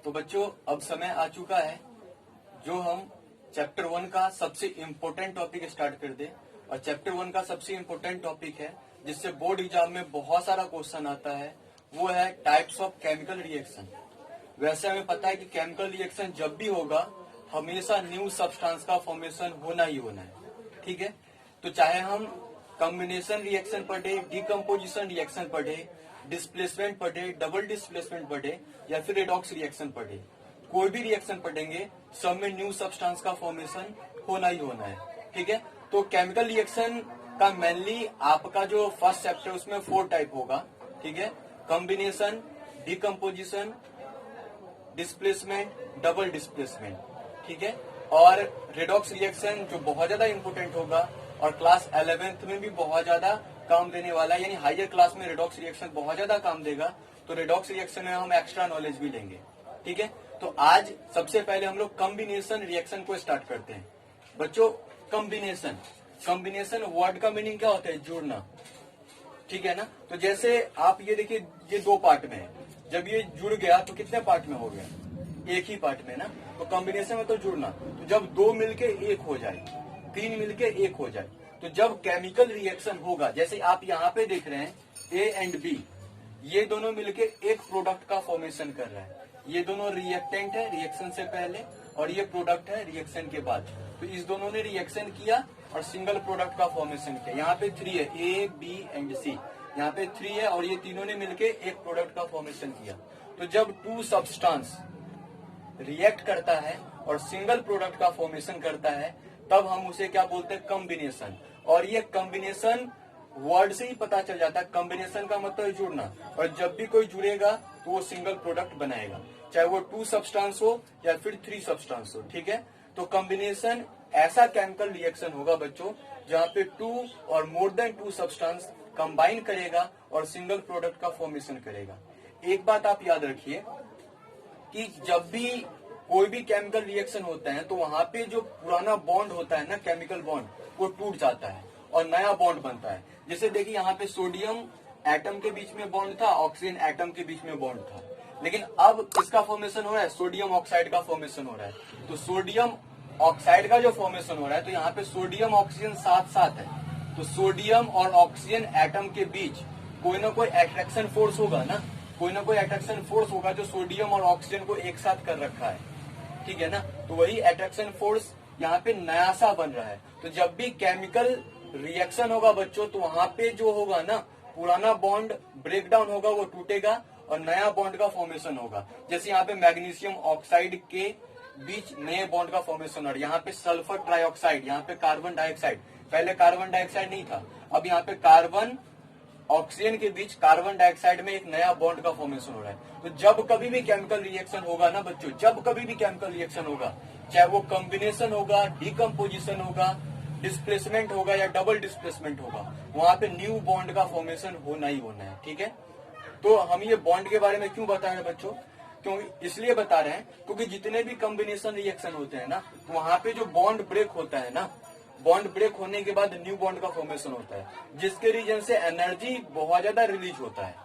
तो बच्चों अब समय आ चुका है जो हम चैप्टर 1 का सबसे इम्पोर्टेंट टॉपिक स्टार्ट कर दे। और चैप्टर 1 का सबसे इम्पोर्टेंट टॉपिक है जिससे बोर्ड एग्जाम में बहुत सारा क्वेश्चन आता है, वो है टाइप्स ऑफ केमिकल रिएक्शन। वैसे हमें पता है कि केमिकल रिएक्शन जब भी होगा हमेशा न्यू सब्सटेंस का फॉर्मेशन होना ही होना है, ठीक है। तो चाहे हम कॉम्बिनेशन रिएक्शन पढ़े, डिकम्पोजिशन रिएक्शन पढ़े, डिस्प्लेसमेंट पढ़े, डबल डिस्प्लेसमेंट पढ़े या फिर रेडॉक्स रिएक्शन पढ़े, कोई भी रिएक्शन पढ़ेंगे सब में न्यू सब्सटेंस का फॉर्मेशन होना ही होना है, ठीक है। तो केमिकल रिएक्शन का मेनली आपका जो फर्स्ट चैप्टर उसमें 4 टाइप होगा, ठीक है। Combination, decomposition, displacement, double displacement, ठीक है। और रेडॉक्स रिएक्शन जो बहुत ज्यादा इंपोर्टेंट होगा और क्लास 11th में भी बहुत ज्यादा काम देने वाला है, यानी हायर क्लास में रेडॉक्स रिएक्शन बहुत ज्यादा काम देगा। तो रेडॉक्स रिएक्शन में हम एक्स्ट्रा नॉलेज भी लेंगे, ठीक है। तो आज सबसे पहले हम लोग कॉम्बिनेशन रिएक्शन को स्टार्ट करते हैं। बच्चों कॉम्बिनेशन वर्ड का मीनिंग क्या होता है? जुड़ना, ठीक है ना। तो जैसे आप ये देखिए, ये 2 पार्ट में है, जब ये जुड़ गया तो कितने पार्ट में हो गया? एक ही पार्ट में ना। तो कॉम्बिनेशन में तो जुड़ना, तो जब 2 मिलके 1 हो जाए, 3 मिलके 1 हो जाए, तो जब केमिकल रिएक्शन होगा, जैसे आप यहाँ पे देख रहे हैं ए एंड बी, ये दोनों मिलके एक प्रोडक्ट का फॉर्मेशन कर रहा है। ये दोनों रिएक्टेंट है रिएक्शन से पहले और ये प्रोडक्ट है रिएक्शन के बाद। तो इस दोनों ने रिएक्शन किया और सिंगल प्रोडक्ट का फॉर्मेशन किया। यहाँ पे 3 है, ए बी एंड सी, यहाँ पे 3 है और ये तीनों ने मिलके एक प्रोडक्ट का फॉर्मेशन किया। तो जब 2 सब्सटेंस रिएक्ट करता है और सिंगल प्रोडक्ट का फॉर्मेशन करता है तब हम उसे क्या बोलते हैं? कॉम्बिनेशन। और ये कॉम्बिनेशन वर्ड से ही पता चल जाता है, कॉम्बिनेशन का मतलब है जुड़ना। और जब भी कोई जुड़ेगा तो वो सिंगल प्रोडक्ट बनाएगा, चाहे वो 2 सब्सटेंस हो या फिर 3 सब्सटेंस हो, ठीक है। तो कॉम्बिनेशन ऐसा केमिकल रिएक्शन होगा बच्चों जहाँ पे 2 और मोर देन 2 सब्सटेंस कंबाइन करेगा और सिंगल प्रोडक्ट का फॉर्मेशन करेगा। एक बात आप याद रखिए कि जब भी कोई भी केमिकल रिएक्शन होता है तो वहां पे जो पुराना बॉन्ड होता है ना, केमिकल बॉन्ड, वो टूट जाता है और नया बॉन्ड बनता है। जैसे देखिए यहाँ पे सोडियम एटम के बीच में बॉन्ड था, ऑक्सीजन एटम के बीच में बॉन्ड था, लेकिन अब किसका फॉर्मेशन हो रहा है? सोडियम ऑक्साइड का फॉर्मेशन हो रहा है। तो सोडियम ऑक्साइड का जो फॉर्मेशन हो रहा है, तो यहाँ पे सोडियम ऑक्सीजन साथ साथ है, तो सोडियम और ऑक्सीजन एटम के बीच कोई ना कोई अट्रैक्शन फोर्स होगा ना, कोई ना कोई अट्रैक्शन फोर्स होगा जो सोडियम और ऑक्सीजन को एक साथ कर रखा है, ठीक है ना। तो वही अट्रैक्शन फोर्स यहाँ पे नया सा बन रहा है। तो जब भी केमिकल रिएक्शन होगा बच्चों तो वहां पे जो होगा ना, पुराना बॉन्ड ब्रेक डाउन होगा, वो टूटेगा और नया बॉन्ड का फॉर्मेशन होगा। जैसे यहाँ पे मैग्नीशियम ऑक्साइड के बीच नए बॉन्ड का फॉर्मेशन हो रहा है, यहाँ पे सल्फर ट्राइऑक्साइड, यहाँ पे कार्बन डाइऑक्साइड, पहले कार्बन डाइऑक्साइड नहीं था, अब यहाँ पे कार्बन ऑक्सीजन के बीच कार्बन डाइऑक्साइड में एक नया बॉन्ड का फॉर्मेशन हो रहा है। तो जब कभी भी केमिकल रिएक्शन होगा ना बच्चों, जब कभी भी केमिकल रिएक्शन होगा, चाहे वो कॉम्बिनेशन होगा, डिकम्पोजिशन होगा, डिस्प्लेसमेंट होगा या डबल डिस्प्लेसमेंट होगा, वहां पे न्यू बॉन्ड का फॉर्मेशन होना ही होना है, ठीक है। तो हम ये बॉन्ड के बारे में क्यों बता रहे हैं बच्चों? क्योंकि इसलिए बता रहे हैं क्योंकि जितने भी कॉम्बिनेशन रिएक्शन होते हैं ना, वहां पे जो बॉन्ड ब्रेक होता है ना, बॉन्ड ब्रेक होने के बाद न्यू बॉन्ड का फॉर्मेशन होता है, जिसके रीजन से एनर्जी बहुत ज्यादा रिलीज होता है,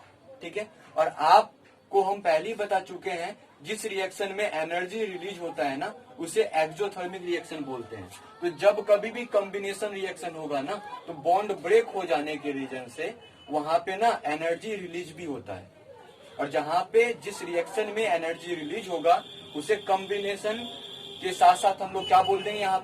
ठीक है। और आपको हम पहले ही बता चुके हैं, जिस रिएक्शन में एनर्जी रिलीज होता है ना उसे एक्सोथर्मिक रिएक्शन बोलते हैं। तो जब कभी भी कॉम्बिनेशन रिएक्शन होगा ना तो बॉन्ड ब्रेक हो जाने के रीजन से वहां पे ना एनर्जी रिलीज भी होता है, और जहां पे जिस रिएक्शन में एनर्जी रिलीज होगा उसे कॉम्बिनेशन के साथ साथ हम लोग क्या बोल देंगे? यहाँ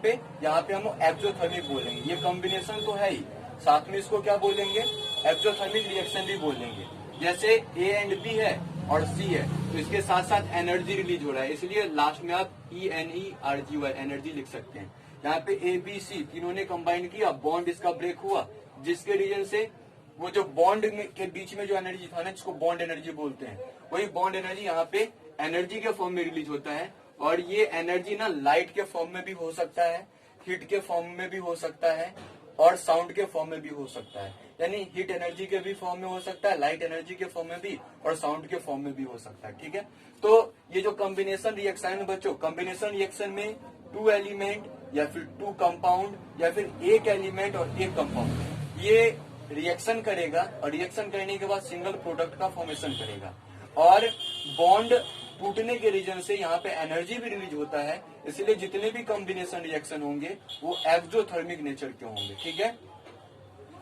पे हम एक्सोथर्मिक बोलेंगे। ये कॉम्बिनेशन तो है ही, साथ में इसको क्या बोलेंगे? एक्सोथर्मिक रिएक्शन भी बोलेंगे। जैसे ए एंड बी है और सी है, तो इसके साथ साथ एनर्जी रिलीज हो रहा है, इसलिए लास्ट में आप ENERGY एनर्जी लिख सकते हैं। यहाँ पे ए बी सी तीनों ने कंबाइन किया, बॉन्ड इसका ब्रेक हुआ, जिसके रीजन से वो जो बॉन्ड के बीच में जो एनर्जी था ना, जिसको बॉन्ड एनर्जी बोलते हैं, वही बॉन्ड एनर्जी यहाँ पे एनर्जी के फॉर्म में रिलीज होता है। और ये एनर्जी ना लाइट के फॉर्म में भी हो सकता है, हीट के फॉर्म में भी हो सकता है और साउंड के फॉर्म में भी हो सकता है। यानी हीट एनर्जी के भी फॉर्म में हो सकता है, लाइट एनर्जी के फॉर्म में भी और साउंड के फॉर्म में भी हो सकता है, ठीक है। तो ये जो कॉम्बिनेशन रिएक्शन है बच्चों, कॉम्बिनेशन रिएक्शन में 2 एलिमेंट या फिर 2 कंपाउंड या फिर एक एलिमेंट और एक कंपाउंड ये रिएक्शन करेगा और रिएक्शन करने के बाद सिंगल प्रोडक्ट का फॉर्मेशन करेगा। और बॉन्ड टूटने के रीजन से यहाँ पे एनर्जी भी रिलीज होता है, इसलिए जितने भी कॉम्बिनेशन रिएक्शन होंगे वो एक्सोथर्मिक नेचर के होंगे। ठीक है,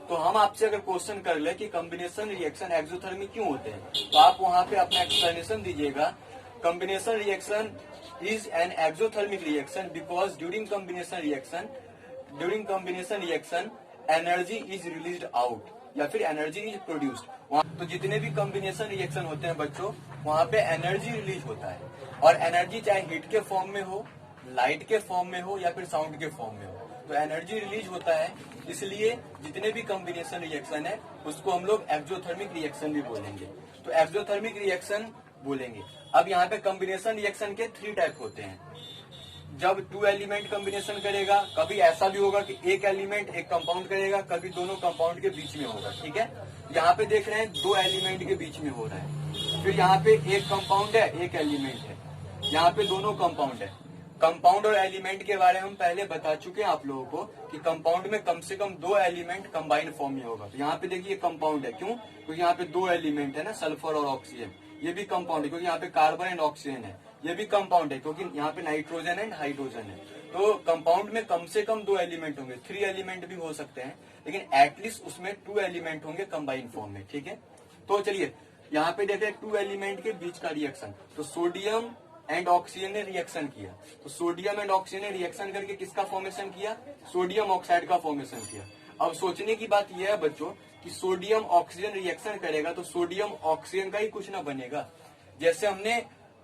तो हम आपसे अगर क्वेश्चन कर ले कि कॉम्बिनेशन रिएक्शन एक्सोथर्मिक क्यों होते हैं, तो आप वहां पे अपना एक्सप्लेनेशन दीजिएगा। Combination reaction is an exothermic reaction because during combination reaction energy is released out या फिर एनर्जी इज प्रोड्यूस्ड। तो जितने भी कॉम्बिनेशन रिएक्शन होते हैं बच्चों, वहां पे एनर्जी रिलीज होता है, और एनर्जी चाहे हीट के फॉर्म में हो, लाइट के फॉर्म में हो या फिर साउंड के फॉर्म में हो, तो एनर्जी रिलीज होता है। इसलिए जितने भी कॉम्बिनेशन रिएक्शन है उसको हम लोग एक्सोथर्मिक रिएक्शन भी बोलेंगे। तो एक्सोथर्मिक रिएक्शन बोलेंगे। अब यहाँ पे कॉम्बिनेशन रिएक्शन के 3 टाइप होते हैं। जब 2 एलिमेंट कॉम्बिनेशन करेगा, कभी ऐसा भी होगा कि एक एलिमेंट एक कंपाउंड करेगा, कभी दोनों कंपाउंड के बीच में होगा। ठीक है, यहाँ पे देख रहे हैं 2 एलिमेंट के बीच में हो रहा है, फिर यहाँ पे एक कंपाउंड है एक एलिमेंट है, यहाँ पे दोनों कंपाउंड है। कंपाउंड और एलिमेंट के बारे में हम पहले बता चुके हैं आप लोगों को कि कंपाउंड में कम से कम 2 एलिमेंट कंबाइंड फॉर्म में होगा। तो यहाँ पे देखिए कंपाउंड है, क्यों? क्योंकि यहाँ पे 2 एलिमेंट है ना, सल्फर और ऑक्सीजन। ये भी कंपाउंड है क्योंकि यहाँ पे कार्बन एंड ऑक्सीजन है। ये भी कंपाउंड है क्योंकि यहाँ पे नाइट्रोजन एंड हाइड्रोजन है। तो कंपाउंड में कम से कम 2 एलिमेंट होंगे, 3 एलिमेंट भी हो सकते हैं, लेकिन एटलीस्ट उसमें 2 एलिमेंट होंगे कंबाइंड फॉर्म में। ठीक है, तो चलिए यहाँ पे देखें 2 एलिमेंट के बीच का रिएक्शन। तो सोडियम एंड ऑक्सीजन ने रिएक्शन किया, तो सोडियम एंड ऑक्सीजन ने रिएक्शन करके किसका फॉर्मेशन किया? सोडियम ऑक्साइड का फॉर्मेशन किया। अब सोचने की बात यह है बच्चों कि सोडियम ऑक्सीजन रिएक्शन करेगा तो सोडियम ऑक्सीजन का ही कुछ ना बनेगा। जैसे हमने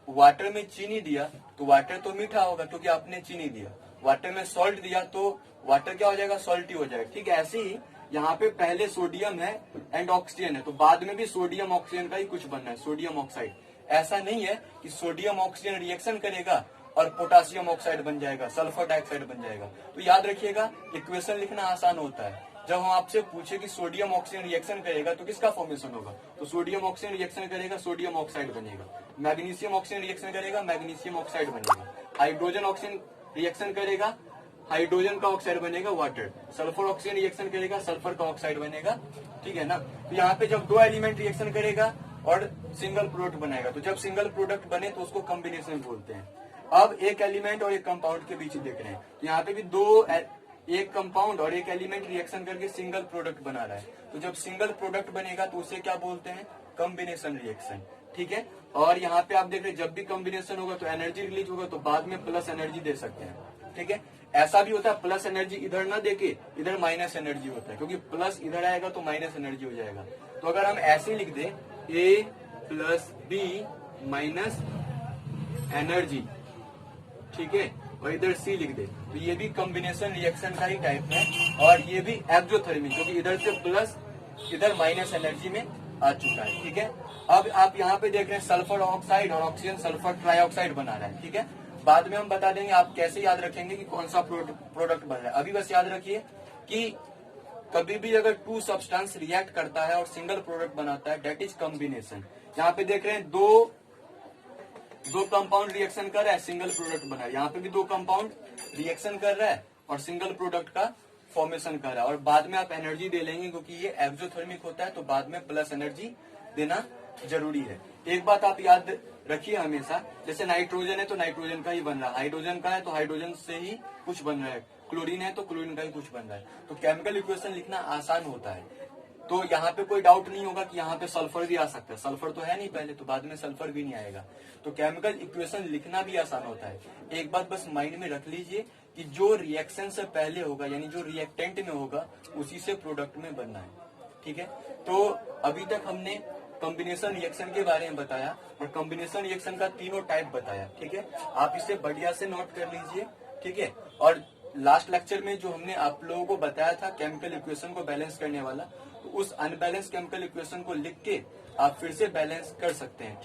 वाटर में चीनी दिया तो वाटर तो मीठा होगा क्योंकि आपने चीनी दिया, वाटर में सॉल्ट दिया तो वाटर क्या हो जाएगा? सॉल्टी हो जाएगा। ठीक है, ऐसे ही यहाँ पे पहले सोडियम है एंड ऑक्सीजन है, तो बाद में भी सोडियम ऑक्सीजन का ही कुछ बनना है, सोडियम ऑक्साइड। ऐसा नहीं है कि सोडियम ऑक्सीजन रिएक्शन करेगा और पोटासियम ऑक्साइड बन जाएगा, सल्फर डाइऑक्साइड बन जाएगा। तो याद रखिएगा, इक्वेशन लिखना आसान होता है। जब हम आपसे पूछे कि सोडियम ऑक्सीजन रिएक्शन करेगा तो किसका फॉर्मेशन होगा, तो सोडियम ऑक्सीजन रिएक्शन करेगा, सोडियम ऑक्साइड बनेगा। मैग्नीशियम ऑक्सीजन रिएक्शन करेगा, मैग्नीशियम ऑक्साइड बनेगा। हाइड्रोजन ऑक्सीजन रिएक्शन करेगा, हाइड्रोजन का ऑक्साइड बनेगा, वाटर। सल्फर ऑक्सीजन रिएक्शन करेगा, सल्फर का ऑक्साइड बनेगा। ठीक है ना, तो यहाँ पे जब 2 एलिमेंट रिएक्शन करेगा और सिंगल प्रोडक्ट बनाएगा, तो जब सिंगल प्रोडक्ट बने तो उसको कॉम्बिनेशन बोलते हैं। अब एक एलिमेंट और एक कंपाउंड के बीच देख रहे हैं, तो यहाँ पे भी एक कंपाउंड और एक एलिमेंट रिएक्शन करके सिंगल प्रोडक्ट बना रहा है। तो जब सिंगल प्रोडक्ट बनेगा तो उसे क्या बोलते हैं? Combination reaction. ठीक है, और यहाँ पे आप देख रहे हैं जब भी कॉम्बिनेशन होगा तो एनर्जी रिलीज होगा, तो बाद में प्लस एनर्जी दे सकते हैं। ठीक है, ऐसा भी होता है प्लस एनर्जी इधर ना देके इधर माइनस एनर्जी होता है, क्योंकि प्लस इधर आएगा तो माइनस एनर्जी हो जाएगा। तो अगर हम ऐसे लिख दें A plus B minus energy, ठीक है, और इधर C लिख दे, तो ये भी कॉम्बिनेशन रिएक्शन का ही टाइप है, और ये भी एक्सोथर्मिक, क्योंकि इधर से प्लस इधर माइनस एनर्जी में आ चुका है। ठीक है, अब आप यहाँ पे देख रहे हैं सल्फर ऑक्साइड और ऑक्सीजन सल्फर ट्राइऑक्साइड बना रहा है। ठीक है, बाद में हम बता देंगे आप कैसे याद रखेंगे कि कौन सा प्रोडक्ट बन रहा है। अभी बस याद रखिए कि कभी भी अगर 2 सब्सटेंस रिएक्ट करता है और सिंगल प्रोडक्ट बनाता है, दैट इज कॉम्बिनेशन। यहाँ पे देख रहे हैं दो कंपाउंड रिएक्शन कर रहा है, सिंगल प्रोडक्ट बना है। यहाँ पे भी 2 कंपाउंड रिएक्शन कर रहा है और सिंगल प्रोडक्ट का फॉर्मेशन कर रहा है, और बाद में आप एनर्जी दे लेंगे क्योंकि ये एक्सोथर्मिक होता है, तो बाद में प्लस एनर्जी देना जरूरी है। एक बात आप याद रखिए हमेशा, जैसे नाइट्रोजन है तो नाइट्रोजन का ही बन रहा है, हाइड्रोजन का है तो हाइड्रोजन से ही कुछ बन रहा है, क्लोरीन है तो क्लोरीन का ही कुछ बन रहा है। तो केमिकल इक्वेशन लिखना आसान होता है। तो यहाँ पे कोई डाउट नहीं होगा कि यहाँ पे सल्फर भी आ सकता है, सल्फर तो है नहीं पहले, तो बाद में सल्फर भी नहीं आएगा। तो केमिकल इक्वेशन लिखना भी आसान होता है। एक बात बस माइंड में रख लीजिए कि जो रिएक्शन से पहले होगा, यानी जो रिएक्टेंट में होगा, उसी से प्रोडक्ट में बनना है। ठीक है, तो अभी तक हमने कॉम्बिनेशन रिएक्शन के बारे में बताया और कॉम्बिनेशन रिएक्शन का 3 टाइप बताया। ठीक है, आप इसे बढ़िया से नोट कर लीजिए। ठीक है, और लास्ट लेक्चर में जो हमने आप लोगों को बताया था केमिकल इक्वेशन को बैलेंस करने वाला, तो उस अनबैलेंस केमिकल इक्वेशन को लिख के आप फिर से बैलेंस कर सकते हैं।